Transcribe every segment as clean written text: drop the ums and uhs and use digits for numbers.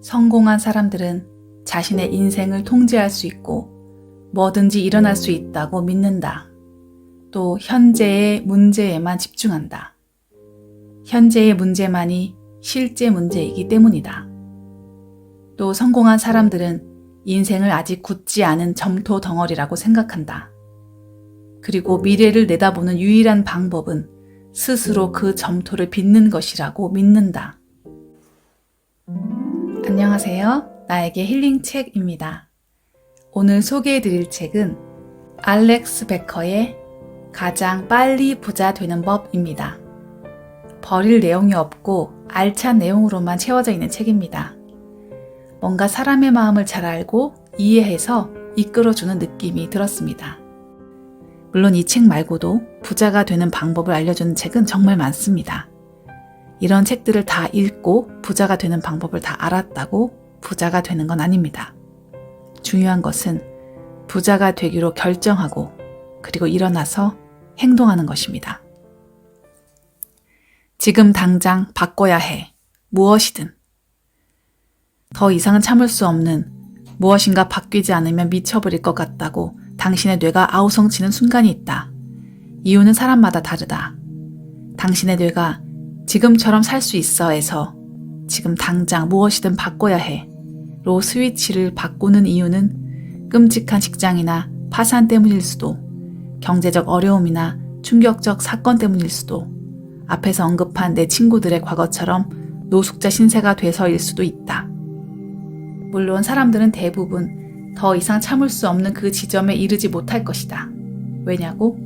성공한 사람들은 자신의 인생을 통제할 수 있고 뭐든지 일어날 수 있다고 믿는다. 또 현재의 문제에만 집중한다. 현재의 문제만이 실제 문제이기 때문이다. 또 성공한 사람들은 인생을 아직 굳지 않은 점토 덩어리라고 생각한다. 그리고 미래를 내다보는 유일한 방법은 스스로 그 점토를 빚는 것이라고 믿는다. 안녕하세요. 나에게 힐링 책입니다. 오늘 소개해드릴 책은 알렉스 베커의 가장 빨리 부자 되는 법입니다. 버릴 내용이 없고 알찬 내용으로만 채워져 있는 책입니다. 뭔가 사람의 마음을 잘 알고 이해해서 이끌어주는 느낌이 들었습니다. 물론 이 책 말고도 부자가 되는 방법을 알려주는 책은 정말 많습니다. 이런 책들을 다 읽고 부자가 되는 방법을 다 알았다고 부자가 되는 건 아닙니다. 중요한 것은 부자가 되기로 결정하고 그리고 일어나서 행동하는 것입니다. 지금 당장 바꿔야 해. 무엇이든. 더 이상은 참을 수 없는 무엇인가 바뀌지 않으면 미쳐버릴 것 같다고 당신의 뇌가 아우성치는 순간이 있다. 이유는 사람마다 다르다. 당신의 뇌가 지금처럼 살 수 있어에서 지금 당장 무엇이든 바꿔야 해로 스위치를 바꾸는 이유는 끔찍한 직장이나 파산 때문일 수도, 경제적 어려움이나 충격적 사건 때문일 수도, 앞에서 언급한 내 친구들의 과거처럼 노숙자 신세가 돼서일 수도 있다. 물론 사람들은 대부분 더 이상 참을 수 없는 그 지점에 이르지 못할 것이다. 왜냐고?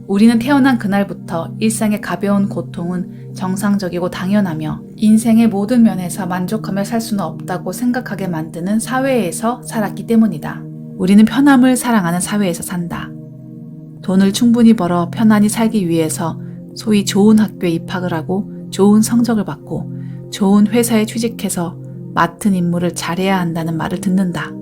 우리는 태어난 그날부터 일상의 가벼운 고통은 정상적이고 당연하며 인생의 모든 면에서 만족하며 살 수는 없다고 생각하게 만드는 사회에서 살았기 때문이다. 우리는 편함을 사랑하는 사회에서 산다. 돈을 충분히 벌어 편안히 살기 위해서 소위 좋은 학교에 입학을 하고 좋은 성적을 받고 좋은 회사에 취직해서 맡은 임무를 잘해야 한다는 말을 듣는다.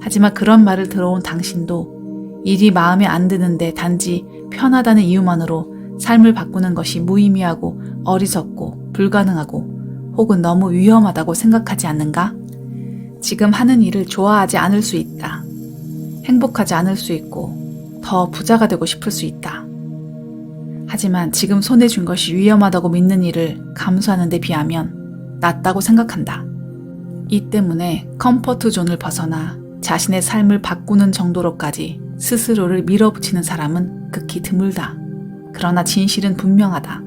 하지만 그런 말을 들어온 당신도 일이 마음에 안 드는데 단지 편하다는 이유만으로 삶을 바꾸는 것이 무의미하고 어리석고 불가능하고 혹은 너무 위험하다고 생각하지 않는가? 지금 하는 일을 좋아하지 않을 수 있다. 행복하지 않을 수 있고 더 부자가 되고 싶을 수 있다. 하지만 지금 손에 쥔 것이 위험하다고 믿는 일을 감수하는 데 비하면 낫다고 생각한다. 이 때문에 컴포트 존을 벗어나 자신의 삶을 바꾸는 정도로까지 스스로를 밀어붙이는 사람은 극히 드물다. 그러나 진실은 분명하다.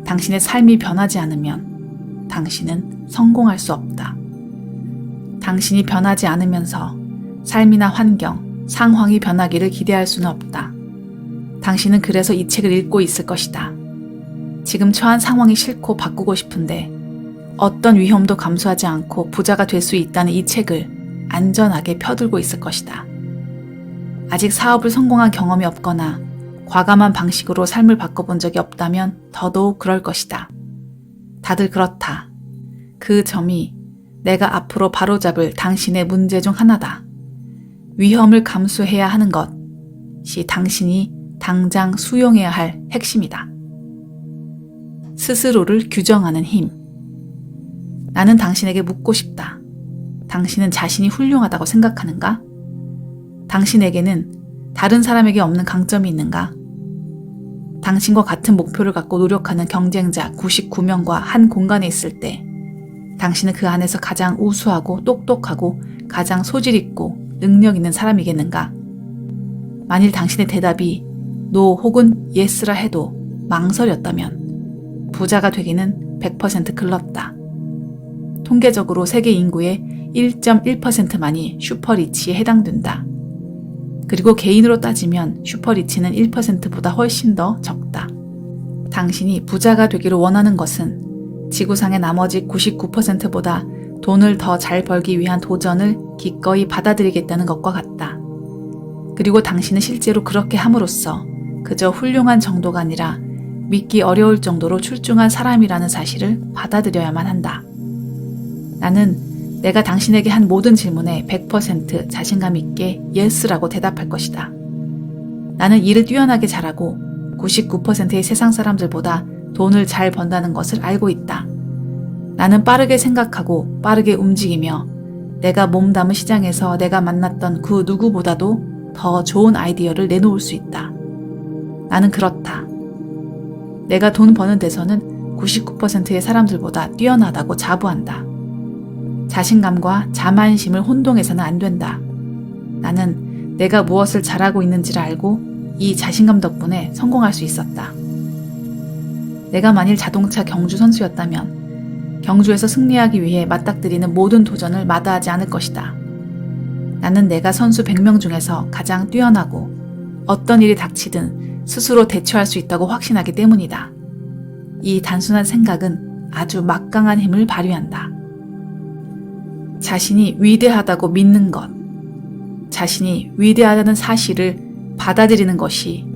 당신의 삶이 변하지 않으면 당신은 성공할 수 없다. 당신이 변하지 않으면서 삶이나 환경, 상황이 변하기를 기대할 수는 없다. 당신은 그래서 이 책을 읽고 있을 것이다. 지금 처한 상황이 싫고 바꾸고 싶은데 어떤 위험도 감수하지 않고 부자가 될 수 있다는 이 책을 안전하게 펴들고 있을 것이다. 아직 사업을 성공한 경험이 없거나 과감한 방식으로 삶을 바꿔본 적이 없다면 더더욱 그럴 것이다. 다들 그렇다. 그 점이 내가 앞으로 바로잡을 당신의 문제 중 하나다. 위험을 감수해야 하는 것이 당신이 당장 수용해야 할 핵심이다. 스스로를 규정하는 힘. 나는 당신에게 묻고 싶다. 당신은 자신이 훌륭하다고 생각하는가? 당신에게는 다른 사람에게 없는 강점이 있는가? 당신과 같은 목표를 갖고 노력하는 경쟁자 99명과 한 공간에 있을 때 당신은 그 안에서 가장 우수하고 똑똑하고 가장 소질 있고 능력 있는 사람이겠는가? 만일 당신의 대답이 NO 혹은 YES라 해도 망설였다면 부자가 되기는 100% 글렀다. 통계적으로 세계 인구의 1.1%만이 슈퍼리치에 해당된다. 그리고 개인으로 따지면 슈퍼리치는 1%보다 훨씬 더 적다. 당신이 부자가 되기를 원하는 것은 지구상의 나머지 99%보다 돈을 더 잘 벌기 위한 도전을 기꺼이 받아들이겠다는 것과 같다. 그리고 당신은 실제로 그렇게 함으로써 그저 훌륭한 정도가 아니라 믿기 어려울 정도로 출중한 사람이라는 사실을 받아들여야만 한다. 나는 내가 당신에게 한 모든 질문에 100% 자신감 있게 예스라고 대답할 것이다. 나는 일을 뛰어나게 잘하고 99%의 세상 사람들보다 돈을 잘 번다는 것을 알고 있다. 나는 빠르게 생각하고 빠르게 움직이며 내가 몸담은 시장에서 내가 만났던 그 누구보다도 더 좋은 아이디어를 내놓을 수 있다. 나는 그렇다. 내가 돈 버는 데서는 99%의 사람들보다 뛰어나다고 자부한다. 자신감과 자만심을 혼동해서는 안 된다. 나는 내가 무엇을 잘하고 있는지를 알고 이 자신감 덕분에 성공할 수 있었다. 내가 만일 자동차 경주 선수였다면 경주에서 승리하기 위해 맞닥뜨리는 모든 도전을 마다하지 않을 것이다. 나는 내가 선수 100명 중에서 가장 뛰어나고 어떤 일이 닥치든 스스로 대처할 수 있다고 확신하기 때문이다. 이 단순한 생각은 아주 막강한 힘을 발휘한다. 자신이 위대하다고 믿는 것, 자신이 위대하다는 사실을 받아들이는 것이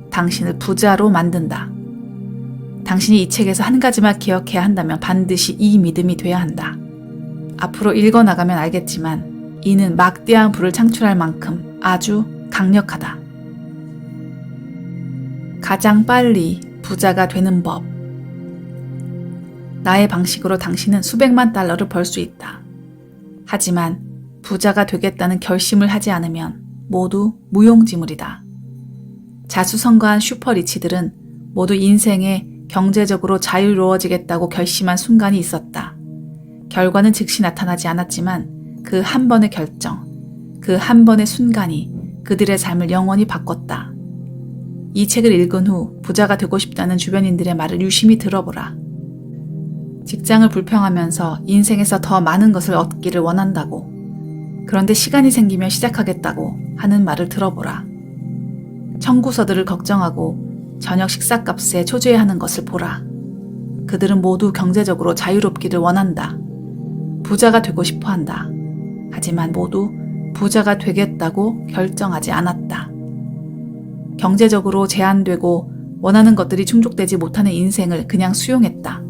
당신을 부자로 만든다. 당신이 이 책에서 한 가지만 기억해야 한다면 반드시 이 믿음이 돼야 한다. 앞으로 읽어나가면 알겠지만 이는 막대한 부를 창출할 만큼 아주 강력하다. 가장 빨리 부자가 되는 법. 나의 방식으로 당신은 수백만 달러를 벌 수 있다. 하지만 부자가 되겠다는 결심을 하지 않으면 모두 무용지물이다. 자수성가한 슈퍼리치들은 모두 인생에 경제적으로 자유로워지겠다고 결심한 순간이 있었다. 결과는 즉시 나타나지 않았지만 그 한 번의 결정, 그 한 번의 순간이 그들의 삶을 영원히 바꿨다. 이 책을 읽은 후 부자가 되고 싶다는 주변인들의 말을 유심히 들어보라. 직장을 불평하면서 인생에서 더 많은 것을 얻기를 원한다고, 그런데 시간이 생기면 시작하겠다고 하는 말을 들어보라. 청구서들을 걱정하고 저녁 식사값에 초조해하는 것을 보라. 그들은 모두 경제적으로 자유롭기를 원한다. 부자가 되고 싶어 한다. 하지만 모두 부자가 되겠다고 결정하지 않았다. 경제적으로 제한되고 원하는 것들이 충족되지 못하는 인생을 그냥 수용했다.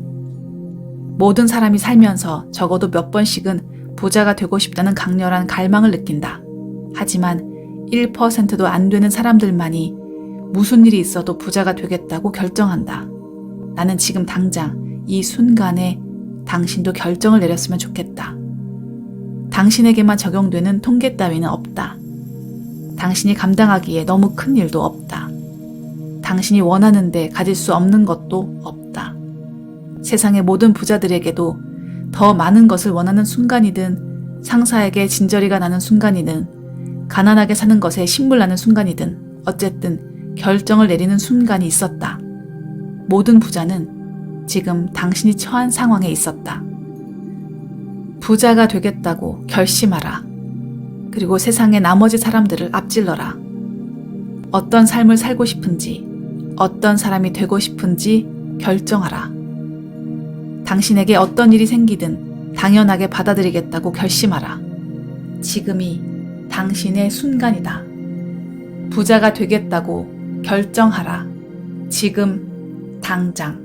모든 사람이 살면서 적어도 몇 번씩은 부자가 되고 싶다는 강렬한 갈망을 느낀다. 하지만 1%도 안 되는 사람들만이 무슨 일이 있어도 부자가 되겠다고 결정한다. 나는 지금 당장 이 순간에 당신도 결정을 내렸으면 좋겠다. 당신에게만 적용되는 통계 따위는 없다. 당신이 감당하기에 너무 큰 일도 없다. 당신이 원하는데 가질 수 없는 것도 없다. 세상의 모든 부자들에게도 더 많은 것을 원하는 순간이든 상사에게 진저리가 나는 순간이든 가난하게 사는 것에 신물나는 순간이든 어쨌든 결정을 내리는 순간이 있었다. 모든 부자는 지금 당신이 처한 상황에 있었다. 부자가 되겠다고 결심하라. 그리고 세상의 나머지 사람들을 앞질러라. 어떤 삶을 살고 싶은지, 어떤 사람이 되고 싶은지 결정하라. 당신에게 어떤 일이 생기든 당연하게 받아들이겠다고 결심하라. 지금이 당신의 순간이다. 부자가 되겠다고 결정하라. 지금, 당장.